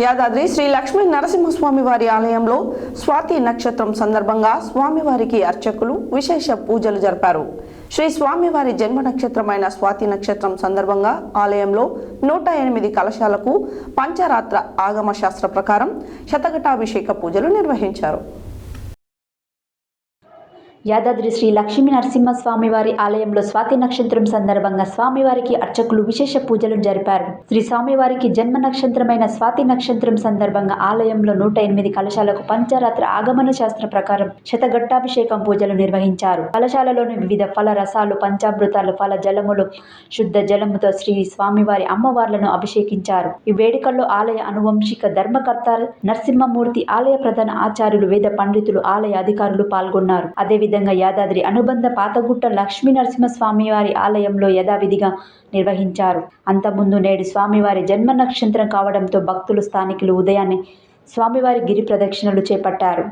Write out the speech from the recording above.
యాదాద్రి శ్రీ లక్ష్మీ నరసింహస్వామి వారి ఆలయంలో స్వాతి నక్షత్రం సందర్భంగా స్వామివారికి అర్చకులు విశేష పూజలు జరిపారు. శ్రీ స్వామివారి జన్మ నక్షత్రమైన స్వాతి నక్షత్రం సందర్భంగా ఆలయంలో 108 కలశాలకు పంచరాత్ర ఆగమ శాస్త్ర ప్రకారం శతఘటాభిషేక పూజలు నిర్వహించారు. యాదాద్రి శ్రీ లక్ష్మీ నరసింహస్వామి వారి ఆలయంలో స్వాతి నక్షత్రం సందర్భంగా స్వామివారికి అర్చకులు విశేష పూజలు జరిపారు. శ్రీ స్వామివారికి జన్మ నక్షత్రమైన స్వాతి నక్షత్రం సందర్భంగా ఆలయంలో 108 కలశాలకు పంచరాత్ర ఆగమన శాస్త్ర ప్రకారం శతఘట్టాభిషేకం పూజలు నిర్వహించారు. కలశాలలోని వివిధ ఫల రసాలు, పంచామృతాలు, ఫల జలములు, శుద్ధ జలముతో శ్రీ స్వామివారి అమ్మవార్లను అభిషేకించారు. ఈ వేడుకల్లో ఆలయ అనువంశిక ధర్మకర్త నరసింహమూర్తి, ఆలయ ప్రధాన ఆచార్యులు, వేద పండితులు, ఆలయ అధికారులు పాల్గొన్నారు. అదేవిధంగా యాదాద్రి అనుబంధ పాతగుట్ట లక్ష్మీ నరసింహస్వామి వారి ఆలయంలో యథావిధిగా నిర్వహించారు. అంతకుముందు నేడు స్వామివారి జన్మ నక్షత్రం కావడంతో భక్తులు, స్థానికులు ఉదయాన్నే స్వామివారి గిరి ప్రదక్షిణలు చేపట్టారు.